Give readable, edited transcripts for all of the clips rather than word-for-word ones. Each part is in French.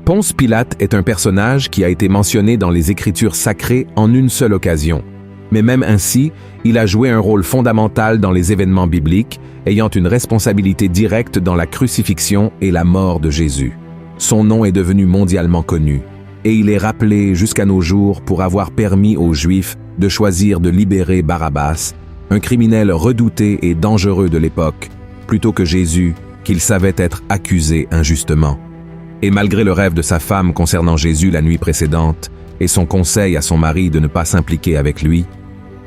Ponce Pilate est un personnage qui a été mentionné dans les Écritures sacrées en une seule occasion. Mais même ainsi, il a joué un rôle fondamental dans les événements bibliques, ayant une responsabilité directe dans la crucifixion et la mort de Jésus. Son nom est devenu mondialement connu, et il est rappelé jusqu'à nos jours pour avoir permis aux Juifs de choisir de libérer Barabbas, un criminel redouté et dangereux de l'époque, plutôt que Jésus, qu'il savait être accusé injustement. Et malgré le rêve de sa femme concernant Jésus la nuit précédente, et son conseil à son mari de ne pas s'impliquer avec lui,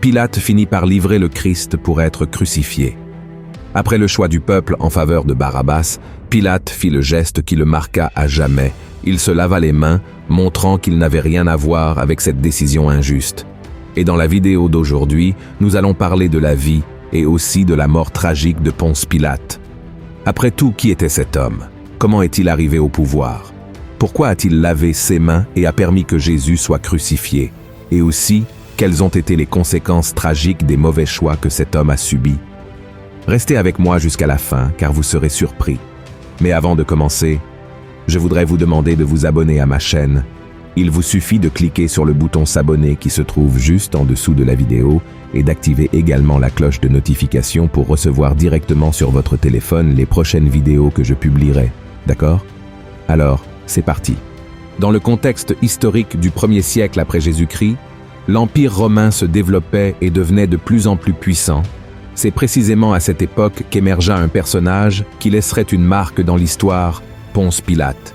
Pilate finit par livrer le Christ pour être crucifié. Après le choix du peuple en faveur de Barabbas, Pilate fit le geste qui le marqua à jamais. Il se lava les mains, montrant qu'il n'avait rien à voir avec cette décision injuste. Et dans la vidéo d'aujourd'hui, nous allons parler de la vie et aussi de la mort tragique de Ponce Pilate. Après tout, qui était cet homme? Comment est-il arrivé au pouvoir? Pourquoi a-t-il lavé ses mains et a permis que Jésus soit crucifié? Et aussi, quelles ont été les conséquences tragiques des mauvais choix que cet homme a subis? Restez avec moi jusqu'à la fin, car vous serez surpris. Mais avant de commencer, je voudrais vous demander de vous abonner à ma chaîne. Il vous suffit de cliquer sur le bouton s'abonner qui se trouve juste en dessous de la vidéo et d'activer également la cloche de notification pour recevoir directement sur votre téléphone les prochaines vidéos que je publierai. D'accord? Alors, c'est parti. Dans le contexte historique du 1er siècle après Jésus-Christ, l'Empire romain se développait et devenait de plus en plus puissant. C'est précisément à cette époque qu'émergea un personnage qui laisserait une marque dans l'histoire, Ponce Pilate.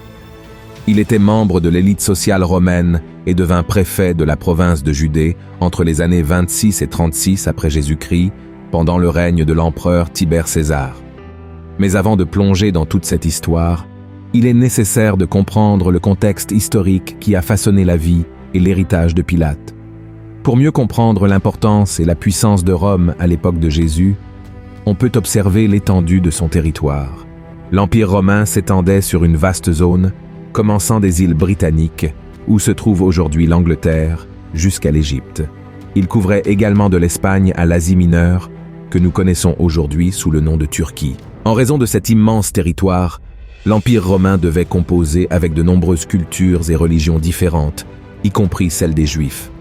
Il était membre de l'élite sociale romaine et devint préfet de la province de Judée entre les années 26 et 36 après Jésus-Christ, pendant le règne de l'empereur Tibère César. Mais avant de plonger dans toute cette histoire, il est nécessaire de comprendre le contexte historique qui a façonné la vie et l'héritage de Pilate. Pour mieux comprendre l'importance et la puissance de Rome à l'époque de Jésus, on peut observer l'étendue de son territoire. L'Empire romain s'étendait sur une vaste zone, commençant des îles britanniques, où se trouve aujourd'hui l'Angleterre, jusqu'à l'Égypte. Il couvrait également de l'Espagne à l'Asie mineure, que nous connaissons aujourd'hui sous le nom de Turquie. En raison de cet immense territoire, l'Empire romain devait composer avec de nombreuses cultures et religions différentes, y compris celle des Juifs.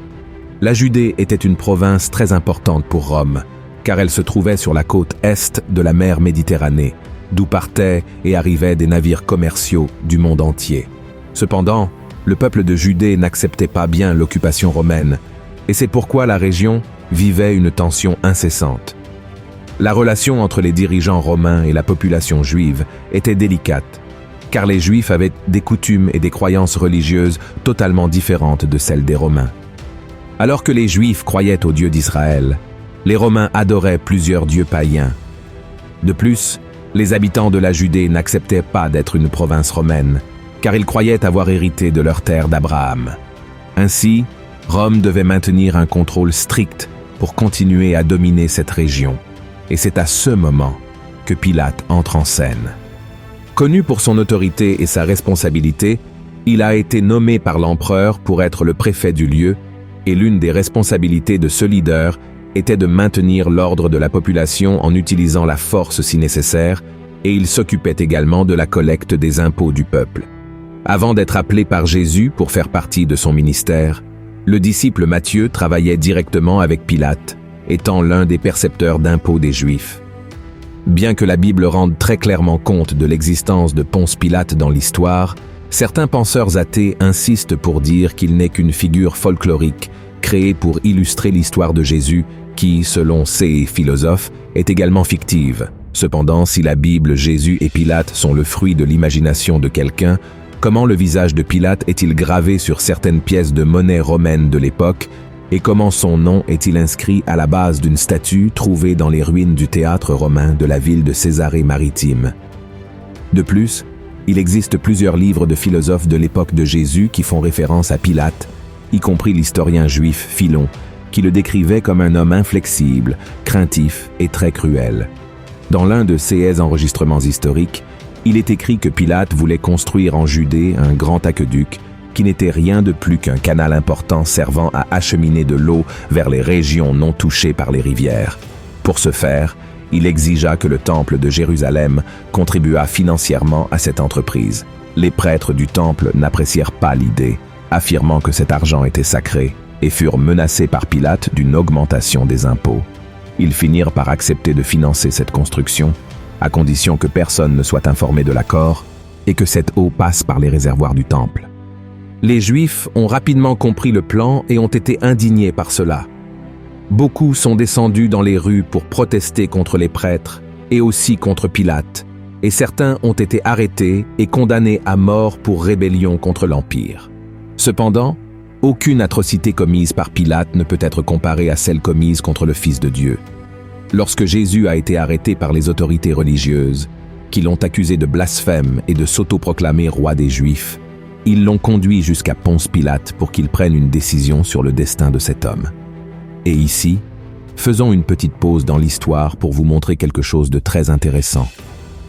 La Judée était une province très importante pour Rome, car elle se trouvait sur la côte est de la mer Méditerranée, d'où partaient et arrivaient des navires commerciaux du monde entier. Cependant, le peuple de Judée n'acceptait pas bien l'occupation romaine, et c'est pourquoi la région vivait une tension incessante. La relation entre les dirigeants romains et la population juive était délicate, car les Juifs avaient des coutumes et des croyances religieuses totalement différentes de celles des Romains. Alors que les Juifs croyaient au Dieu d'Israël, les Romains adoraient plusieurs dieux païens. De plus, les habitants de la Judée n'acceptaient pas d'être une province romaine, car ils croyaient avoir hérité de leur terre d'Abraham. Ainsi, Rome devait maintenir un contrôle strict pour continuer à dominer cette région. Et c'est à ce moment que Pilate entre en scène. Connu pour son autorité et sa responsabilité, il a été nommé par l'empereur pour être le préfet du lieu, et l'une des responsabilités de ce leader était de maintenir l'ordre de la population en utilisant la force si nécessaire, et il s'occupait également de la collecte des impôts du peuple. Avant d'être appelé par Jésus pour faire partie de son ministère, le disciple Matthieu travaillait directement avec Pilate, étant l'un des percepteurs d'impôts des Juifs. Bien que la Bible rende très clairement compte de l'existence de Ponce Pilate dans l'histoire, certains penseurs athées insistent pour dire qu'il n'est qu'une figure folklorique, créée pour illustrer l'histoire de Jésus, qui, selon ces philosophes, est également fictive. Cependant, si la Bible, Jésus et Pilate sont le fruit de l'imagination de quelqu'un, comment le visage de Pilate est-il gravé sur certaines pièces de monnaie romaine de l'époque, et comment son nom est-il inscrit à la base d'une statue trouvée dans les ruines du théâtre romain de la ville de Césarée-Maritime? De plus, il existe plusieurs livres de philosophes de l'époque de Jésus qui font référence à Pilate, y compris l'historien juif Philon, qui le décrivait comme un homme inflexible, craintif et très cruel. Dans l'un de ses enregistrements historiques, il est écrit que Pilate voulait construire en Judée un grand aqueduc qui n'était rien de plus qu'un canal important servant à acheminer de l'eau vers les régions non touchées par les rivières. Pour ce faire, il exigea que le temple de Jérusalem contribuât financièrement à cette entreprise. Les prêtres du temple n'apprécièrent pas l'idée, affirmant que cet argent était sacré, et furent menacés par Pilate d'une augmentation des impôts. Ils finirent par accepter de financer cette construction, à condition que personne ne soit informé de l'accord et que cette eau passe par les réservoirs du temple. Les Juifs ont rapidement compris le plan et ont été indignés par cela. Beaucoup sont descendus dans les rues pour protester contre les prêtres et aussi contre Pilate, et certains ont été arrêtés et condamnés à mort pour rébellion contre l'Empire. Cependant, aucune atrocité commise par Pilate ne peut être comparée à celle commise contre le Fils de Dieu. Lorsque Jésus a été arrêté par les autorités religieuses, qui l'ont accusé de blasphème et de s'autoproclamer roi des Juifs, ils l'ont conduit jusqu'à Ponce Pilate pour qu'il prenne une décision sur le destin de cet homme. Et ici, faisons une petite pause dans l'histoire pour vous montrer quelque chose de très intéressant.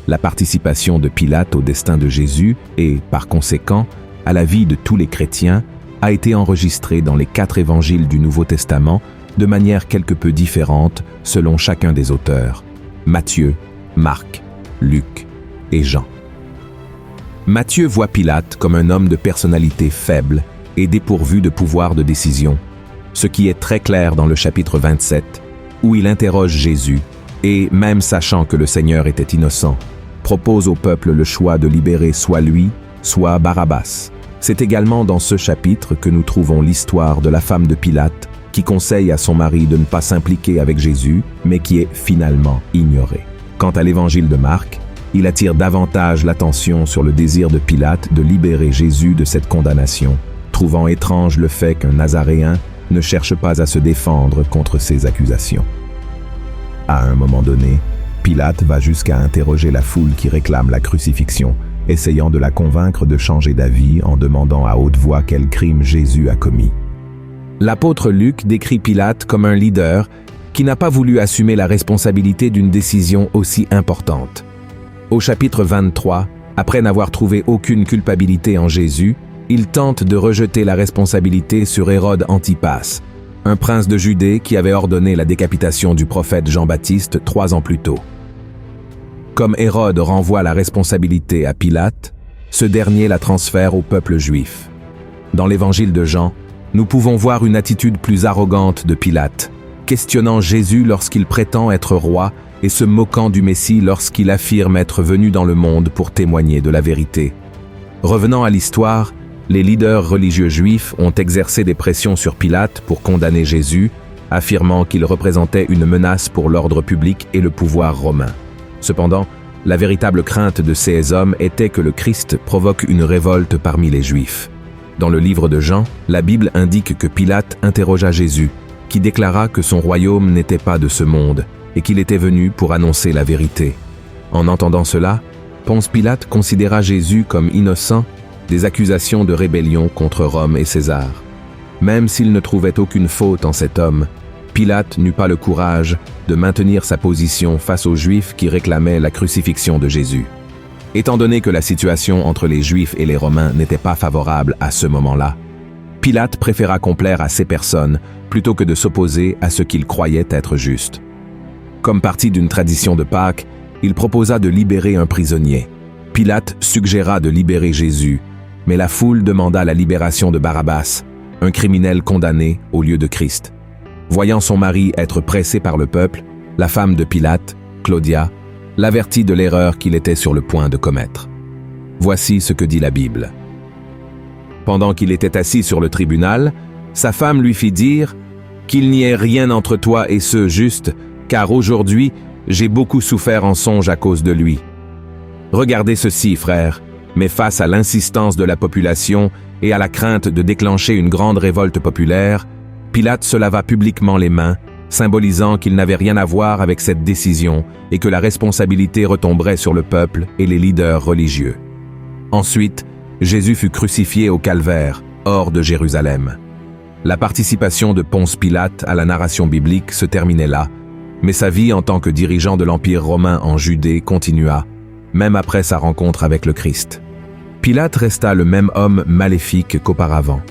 La participation de Pilate au destin de Jésus et, par conséquent, à la vie de tous les chrétiens a été enregistrée dans les 4 évangiles du Nouveau Testament de manière quelque peu différente selon chacun des auteurs, Matthieu, Marc, Luc et Jean. Matthieu voit Pilate comme un homme de personnalité faible et dépourvu de pouvoir de décision, ce qui est très clair dans le chapitre 27, où il interroge Jésus et, même sachant que le Seigneur était innocent, propose au peuple le choix de libérer soit lui, soit Barabbas. C'est également dans ce chapitre que nous trouvons l'histoire de la femme de Pilate qui conseille à son mari de ne pas s'impliquer avec Jésus, mais qui est finalement ignorée. Quant à l'évangile de Marc, il attire davantage l'attention sur le désir de Pilate de libérer Jésus de cette condamnation, trouvant étrange le fait qu'un Nazaréen ne cherche pas à se défendre contre ces accusations. À un moment donné, Pilate va jusqu'à interroger la foule qui réclame la crucifixion, essayant de la convaincre de changer d'avis en demandant à haute voix quel crime Jésus a commis. L'apôtre Luc décrit Pilate comme un leader qui n'a pas voulu assumer la responsabilité d'une décision aussi importante. Au chapitre 23, après n'avoir trouvé aucune culpabilité en Jésus, il tente de rejeter la responsabilité sur Hérode Antipas, un prince de Judée qui avait ordonné la décapitation du prophète Jean-Baptiste 3 ans plus tôt. Comme Hérode renvoie la responsabilité à Pilate, ce dernier la transfère au peuple juif. Dans l'évangile de Jean, nous pouvons voir une attitude plus arrogante de Pilate, questionnant Jésus lorsqu'il prétend être roi et se moquant du Messie lorsqu'il affirme être venu dans le monde pour témoigner de la vérité. Revenant à l'histoire, les leaders religieux juifs ont exercé des pressions sur Pilate pour condamner Jésus, affirmant qu'il représentait une menace pour l'ordre public et le pouvoir romain. Cependant, la véritable crainte de ces hommes était que le Christ provoque une révolte parmi les Juifs. Dans le livre de Jean, la Bible indique que Pilate interrogea Jésus, qui déclara que son royaume n'était pas de ce monde et qu'il était venu pour annoncer la vérité. En entendant cela, Ponce Pilate considéra Jésus comme innocent des accusations de rébellion contre Rome et César. Même s'il ne trouvait aucune faute en cet homme, Pilate n'eut pas le courage de maintenir sa position face aux Juifs qui réclamaient la crucifixion de Jésus. Étant donné que la situation entre les Juifs et les Romains n'était pas favorable à ce moment-là, Pilate préféra complaire à ces personnes plutôt que de s'opposer à ce qu'il croyait être juste. Comme partie d'une tradition de Pâques, il proposa de libérer un prisonnier. Pilate suggéra de libérer Jésus, mais la foule demanda la libération de Barabbas, un criminel condamné au lieu de Christ. Voyant son mari être pressé par le peuple, la femme de Pilate, Claudia, l'avertit de l'erreur qu'il était sur le point de commettre. Voici ce que dit la Bible. Pendant qu'il était assis sur le tribunal, sa femme lui fit dire « Qu'il n'y ait rien entre toi et ce juste, car aujourd'hui, j'ai beaucoup souffert en songe à cause de lui. Regardez ceci, frères, mais face à l'insistance de la population et à la crainte de déclencher une grande révolte populaire, Pilate se lava publiquement les mains, symbolisant qu'il n'avait rien à voir avec cette décision et que la responsabilité retomberait sur le peuple et les leaders religieux. Ensuite, Jésus fut crucifié au calvaire, hors de Jérusalem. La participation de Ponce Pilate à la narration biblique se terminait là, mais sa vie en tant que dirigeant de l'Empire romain en Judée continua, même après sa rencontre avec le Christ. Pilate resta le même homme maléfique qu'auparavant.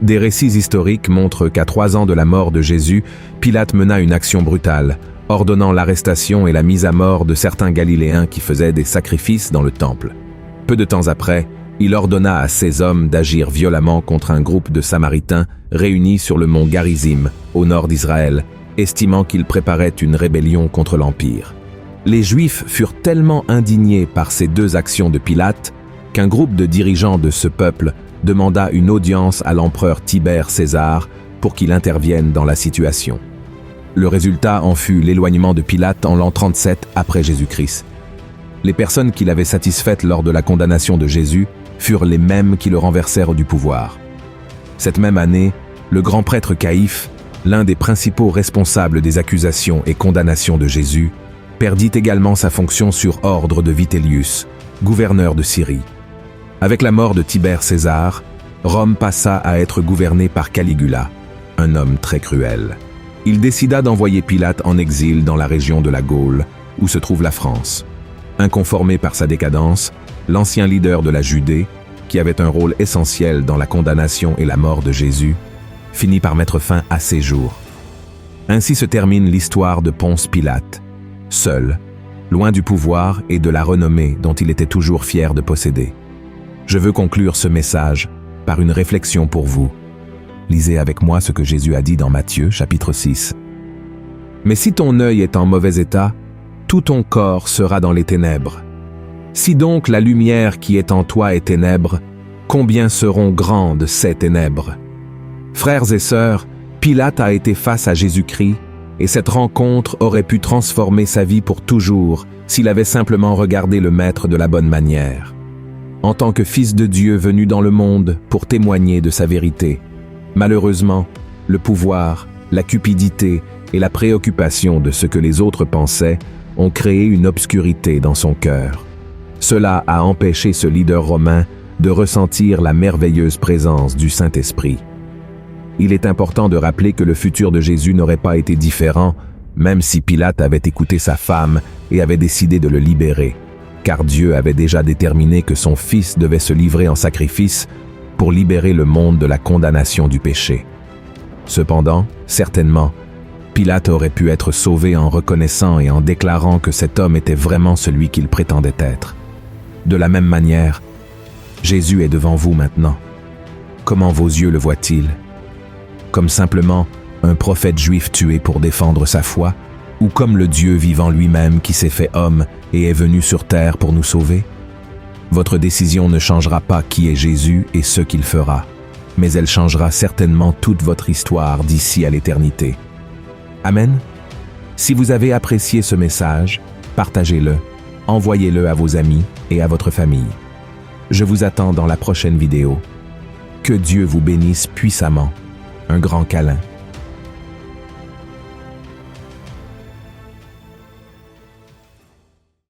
Des récits historiques montrent qu'à 3 ans de la mort de Jésus, Pilate mena une action brutale, ordonnant l'arrestation et la mise à mort de certains Galiléens qui faisaient des sacrifices dans le temple. Peu de temps après, Il ordonna à ses hommes d'agir violemment contre un groupe de Samaritains réunis sur le mont Garizim, au nord d'Israël, estimant qu'ils préparaient une rébellion contre l'Empire. Les Juifs furent tellement indignés par ces deux actions de Pilate qu'un groupe de dirigeants de ce peuple demanda une audience à l'empereur Tibère César pour qu'il intervienne dans la situation. Le résultat en fut l'éloignement de Pilate en l'an 37 après Jésus-Christ. Les personnes qui l'avaient satisfaites lors de la condamnation de Jésus furent les mêmes qui le renversèrent du pouvoir. Cette même année, le grand prêtre Caïphe, l'un des principaux responsables des accusations et condamnations de Jésus, perdit également sa fonction sur ordre de Vitellius, gouverneur de Syrie. Avec la mort de Tibère César, Rome passa à être gouvernée par Caligula, un homme très cruel. Il décida d'envoyer Pilate en exil dans la région de la Gaule, où se trouve la France. Inconformé par sa décadence, l'ancien leader de la Judée, qui avait un rôle essentiel dans la condamnation et la mort de Jésus, finit par mettre fin à ses jours. Ainsi se termine l'histoire de Ponce Pilate, seul, loin du pouvoir et de la renommée dont il était toujours fier de posséder. Je veux conclure ce message par une réflexion pour vous. Lisez avec moi ce que Jésus a dit dans Matthieu, chapitre 6. « Mais si ton œil est en mauvais état, tout ton corps sera dans les ténèbres. Si donc la lumière qui est en toi est ténèbres, combien seront grandes ces ténèbres? » Frères et sœurs, Pilate a été face à Jésus-Christ, et cette rencontre aurait pu transformer sa vie pour toujours s'il avait simplement regardé le Maître de la bonne manière. En tant que Fils de Dieu venu dans le monde pour témoigner de sa vérité, malheureusement, le pouvoir, la cupidité et la préoccupation de ce que les autres pensaient ont créé une obscurité dans son cœur. Cela a empêché ce leader romain de ressentir la merveilleuse présence du Saint-Esprit. Il est important de rappeler que le futur de Jésus n'aurait pas été différent, même si Pilate avait écouté sa femme et avait décidé de le libérer, car Dieu avait déjà déterminé que son Fils devait se livrer en sacrifice pour libérer le monde de la condamnation du péché. Cependant, certainement, Pilate aurait pu être sauvé en reconnaissant et en déclarant que cet homme était vraiment celui qu'il prétendait être. De la même manière, Jésus est devant vous maintenant. Comment vos yeux le voient-ils? Comme simplement un prophète juif tué pour défendre sa foi, ou comme le Dieu vivant lui-même qui s'est fait homme et est venu sur terre pour nous sauver? Votre décision ne changera pas qui est Jésus et ce qu'il fera, mais elle changera certainement toute votre histoire d'ici à l'éternité. Amen. Si vous avez apprécié ce message, partagez-le, envoyez-le à vos amis et à votre famille. Je vous attends dans la prochaine vidéo. Que Dieu vous bénisse puissamment. Un grand câlin.